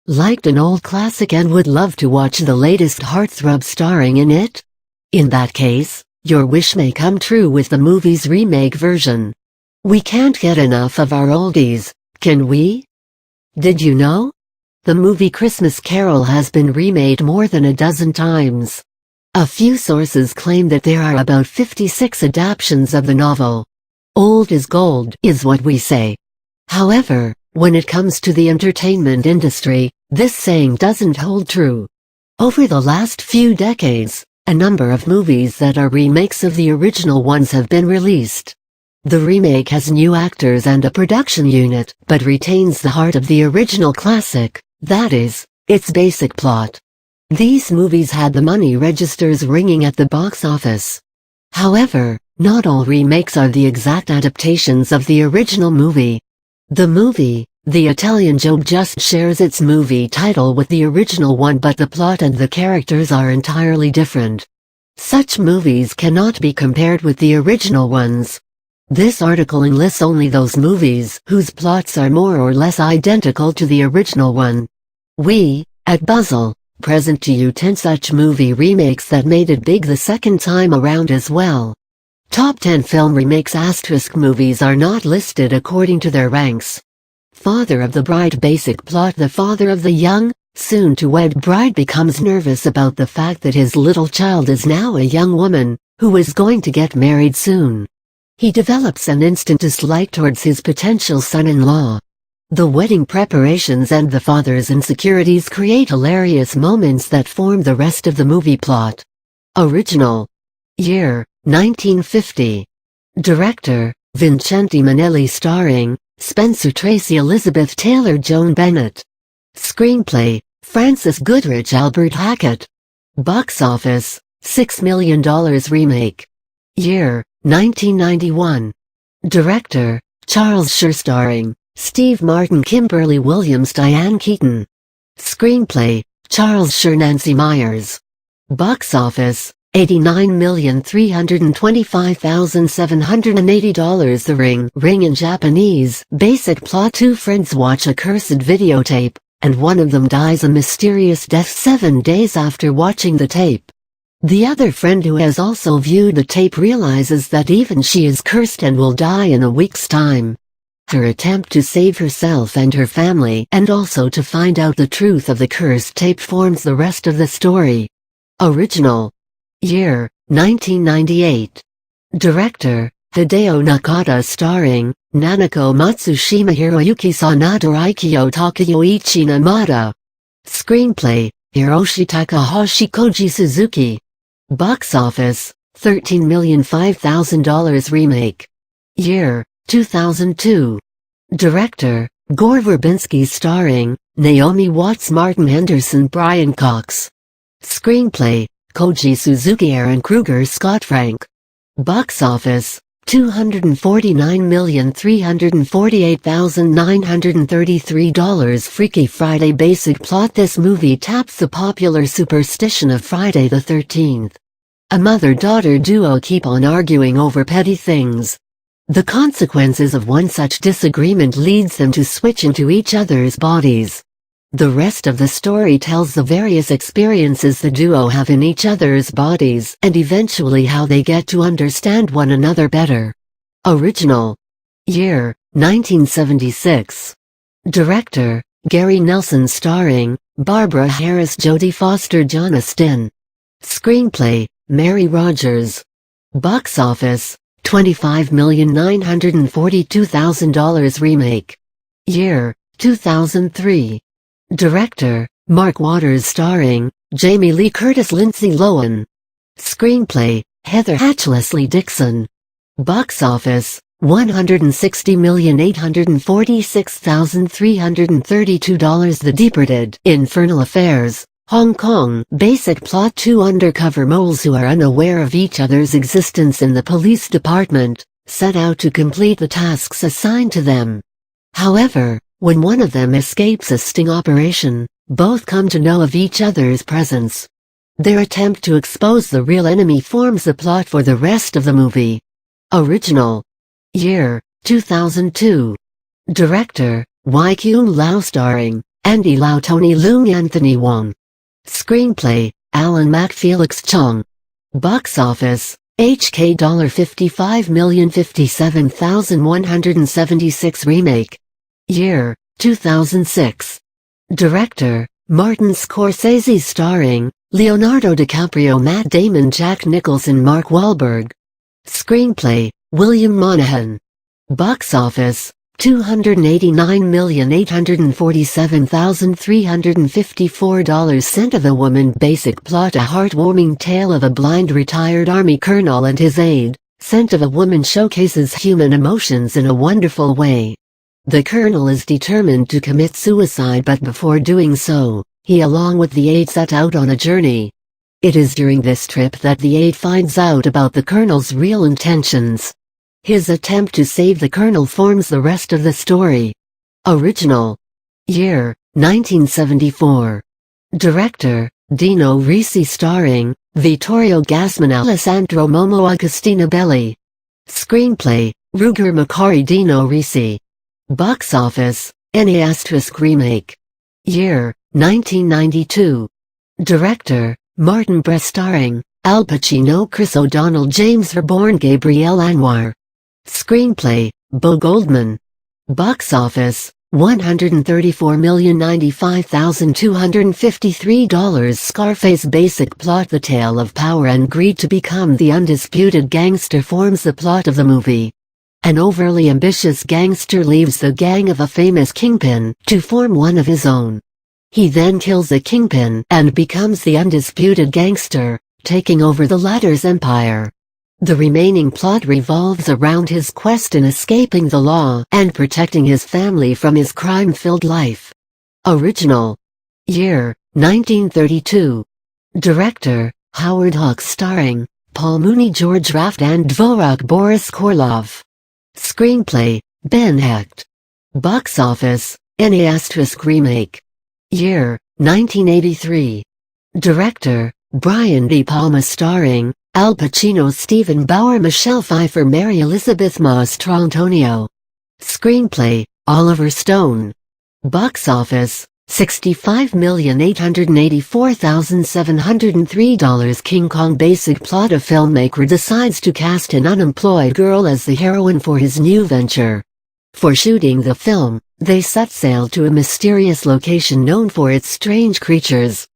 Liked an old classic and would love to watch the latest heartthrob starring in it? In that case, your wish may come true with the movie's remake version. We can't get enough of our oldies, can we? Did you know? The movie Christmas Carol has been remade more than a dozen times. A few sources claim that there are about 56 adaptations of the novel. Old is gold, is what we say. However, when it comes to the entertainment industry, this saying doesn't hold true. Over the last few decades, a number of movies that are remakes of the original ones have been released. The remake has new actors and a production unit, but retains the heart of the original classic, that is, its basic plot. These movies had the money registers ringing at the box office. However, not all remakes are the exact adaptations of the original movie. The movie, The Italian Job, just shares its movie title with the original one, but the plot and the characters are entirely different. Such movies cannot be compared with the original ones. This article enlists only those movies whose plots are more or less identical to the original one. We, at Buzzle, present to you 10 such movie remakes that made it big the second time around as well. Top 10 film remakes * movies are not listed according to their ranks. Father of the Bride. Basic plot: the father of the young, soon-to-wed bride becomes nervous about the fact that his little child is now a young woman, who is going to get married soon. He develops an instant dislike towards his potential son-in-law. The wedding preparations and the father's insecurities create hilarious moments that form the rest of the movie plot. Original. Year: 1950. Director: Vincente Minnelli. Starring Spencer Tracy, Elizabeth Taylor, Joan Bennett. Screenplay: Francis Goodrich, Albert Hackett. Box office: $6 million. Remake. Year: 1991. Director: Charles Schur. Starring Steve Martin, Kimberly Williams, Diane Keaton. Screenplay: Charles Schur, Nancy Myers. Box office: $89,325,780. The Ring in Japanese. Basic plot: two friends watch a cursed videotape, and one of them dies a mysterious death 7 days after watching the tape. The other friend, who has also viewed the tape, realizes that even she is cursed and will die in a week's time. Her attempt to save herself and her family, and also to find out the truth of the cursed tape, forms the rest of the story. Original. Year: 1998. Director: Hideo Nakata. Starring Nanako Matsushima, Hiroyuki Sanada, Aikyo Takayoichi Namada. Screenplay: Hiroshi Takahashi, Koji Suzuki. Box office: $13,005,000. Remake. Year: 2002. Director: Gore Verbinski. Starring Naomi Watts, Martin Henderson, Brian Cox. Screenplay: Koji Suzuki, Aaron Kruger, Scott Frank. Box office: $249,348,933. Freaky Friday. Basic plot: this movie taps the popular superstition of Friday the 13th. A mother-daughter duo keep on arguing over petty things. The consequences of one such disagreement leads them to switch into each other's bodies. The rest of the story tells the various experiences the duo have in each other's bodies, and eventually how they get to understand one another better. Original. Year: 1976. Director: Gary Nelson. Starring Barbara Harris, Jodie Foster, John Astin. Screenplay: Mary Rogers. Box office: $25,942,000. Remake. Year: 2003. Director: Mark Waters. Starring Jamie Lee Curtis, Lindsay Lohan. Screenplay: Heather Hatch, Leslie Dixon. Box office: $160,846,332. The Departed. Infernal Affairs, Hong Kong. Basic plot: two undercover moles who are unaware of each other's existence in the police department, set out to complete the tasks assigned to them. However, when one of them escapes a sting operation, both come to know of each other's presence. Their attempt to expose the real enemy forms the plot for the rest of the movie. Original. Year: 2002. Director: Wai Kun Lau. Starring Andy Lau, Tony Leung, Anthony Wong. Screenplay, Alan Mack, Felix Chong. Box office, HK $55,057,176. Remake. Year, 2006. Director, Martin Scorsese. Starring Leonardo DiCaprio, Matt Damon, Jack Nicholson, Mark Wahlberg. Screenplay, William Monahan. Box office, $289,847,354. Scent of a Woman. Basic plot: a heartwarming tale of a blind retired Army colonel and his aide. Scent of a Woman showcases human emotions in a wonderful way. The colonel is determined to commit suicide, but before doing so, he along with the aide set out on a journey. It is during this trip that the aide finds out about the colonel's real intentions. His attempt to save the colonel forms the rest of the story. Original. Year, 1974. Director, Dino Risi. Starring Vittorio Gassman, Alessandro Momoa, Christina Belli. Screenplay, Ruger Macari, Dino Risi. Box office, NA** Remake. Year, 1992. Director, Martin Brest. Starring Al Pacino, Chris O'Donnell, James Reborn, Gabrielle Anwar. Screenplay, Bo Goldman. Box office, $134,095,253. Scarface. Basic plot: the tale of power and greed to become the undisputed gangster forms the plot of the movie. An overly ambitious gangster leaves the gang of a famous kingpin to form one of his own. He then kills the kingpin and becomes the undisputed gangster, taking over the latter's empire. The remaining plot revolves around his quest in escaping the law and protecting his family from his crime-filled life. Original. Year, 1932. Director, Howard Hawks. Starring Paul Mooney, George Raft, and Dvorak Boris Korlov. Screenplay, Ben Hecht. Box office, NA** Remake. Year, 1983. Director, Brian De Palma. Starring Al Pacino, Stephen Bauer, Michelle Pfeiffer, Mary Elizabeth Mastrantonio. Screenplay, Oliver Stone. Box office, $65,884,703. King Kong. Basic plot: a filmmaker decides to cast an unemployed girl as the heroine for his new venture. For shooting the film, they set sail to a mysterious location known for its strange creatures.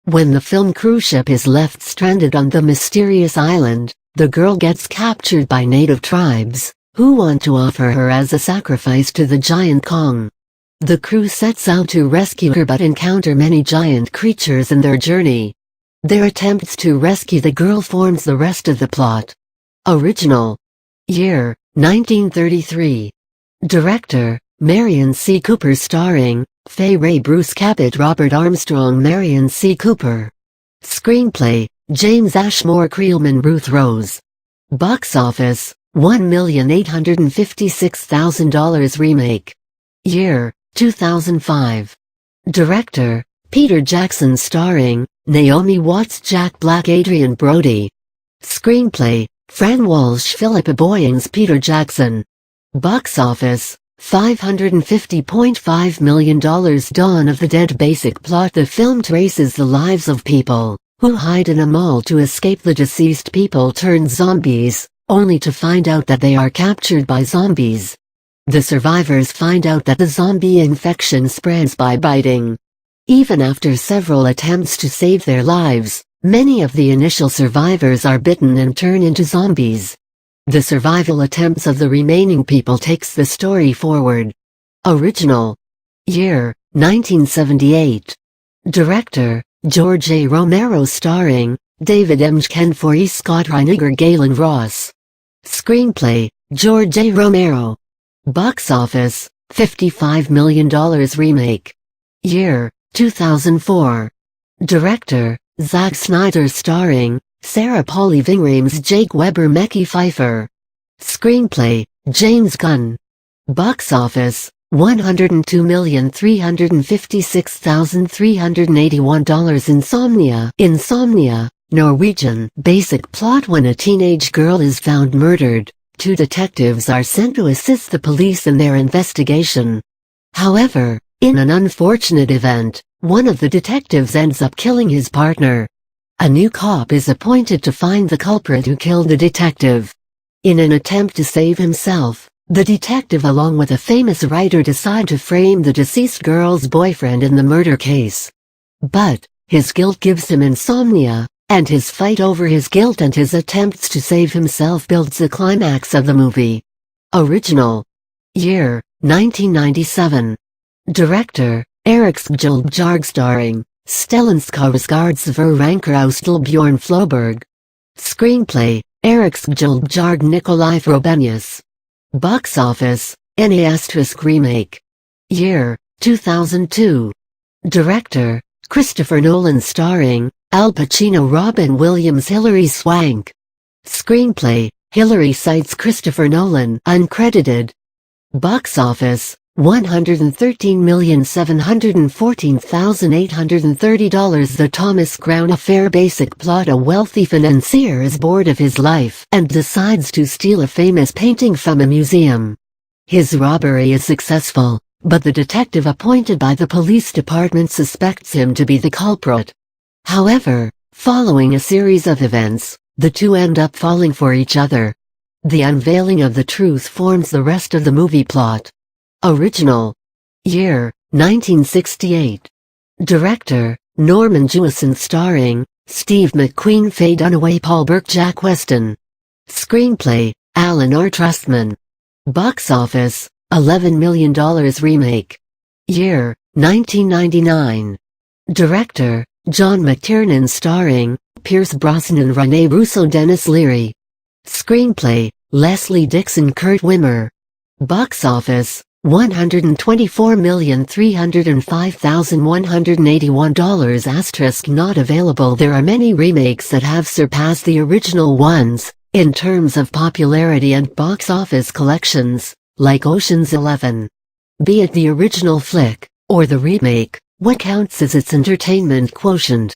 When the film cruise ship is left stranded on the mysterious island, the girl gets captured by native tribes, who want to offer her as a sacrifice to the giant Kong. The crew sets out to rescue her but encounter many giant creatures in their journey. Their attempts to rescue the girl forms the rest of the plot. Original. Year, 1933. Director, Marion C. Cooper. Starring Fay Ray, Bruce Cabot, Robert Armstrong, Marion C. Cooper. Screenplay, James Ashmore Creelman, Ruth Rose. Box office, $1,856,000. Remake. Year, 2005. Director, Peter Jackson. Starring Naomi Watts, Jack Black, Adrian Brody. Screenplay, Fran Walsh, Philippa Boyens, Peter Jackson. Box office, $550.5 million. Dawn of the Dead. Basic plot: the film traces the lives of people who hide in a mall to escape the deceased people turned zombies, only to find out that they are captured by zombies. The survivors find out that the zombie infection spreads by biting. Even after several attempts to save their lives, many of the initial survivors are bitten and turn into zombies. The survival attempts of the remaining people takes the story forward. Original. Year, 1978. Director, George A. Romero. Starring David M. Ken Foree, Scott Reiniger, Galen Ross. Screenplay, George A. Romero. Box office, $55 million. Remake. Year, 2004. Director, Zack Snyder. Starring Sarah Pauli Vingrames, Jake Weber, Mekhi Phifer. Screenplay, James Gunn. Box office, $102,356,381. Insomnia, Norwegian. Basic plot: when a teenage girl is found murdered, two detectives are sent to assist the police in their investigation. However, In an unfortunate event, one of the detectives ends up killing his partner. A new cop is appointed to find the culprit who killed the detective. In an attempt to save himself, the detective along with a famous writer decide to frame the deceased girl's boyfriend in the murder case. But his guilt gives him insomnia, and his fight over his guilt and his attempts to save himself builds the climax of the movie. Original. Year, 1997. Director, Erik Skjoldbjerg starring, Stellan Skarsgård Sverre Ranker Bjorn Floberg. Screenplay, Erik Skjoldbjerg Nikolai Frobenius. Box office, ** Remake. Year, 2002. Director, Christopher Nolan starring, Al Pacino Robin Williams Hilary Swank. Screenplay, Hilary cites Christopher Nolan uncredited. Box office, $113,714,830. The Thomas Crown Affair. Basic plot: a wealthy financier is bored of his life and decides to steal a famous painting from a museum. His robbery is successful, but the detective appointed by the police department suspects him to be the culprit. However, following a series of events, the two end up falling for each other. The unveiling of the truth forms the rest of the movie plot. Original. Year, 1968. Director, Norman Jewison starring, Steve McQueen Faye Dunaway Paul Burke Jack Weston. Screenplay, Alan R. Trustman. Box office, $11 million. Remake. Year, 1999. Director, John McTiernan starring, Pierce Brosnan Rene Russo Dennis Leary. Screenplay, Leslie Dixon Kurt Wimmer. Box office, $124,305,181 *. Not available. There are many remakes that have surpassed the original ones, in terms of popularity and box office collections, like Ocean's 11. Be it the original flick, or the remake, what counts is its entertainment quotient.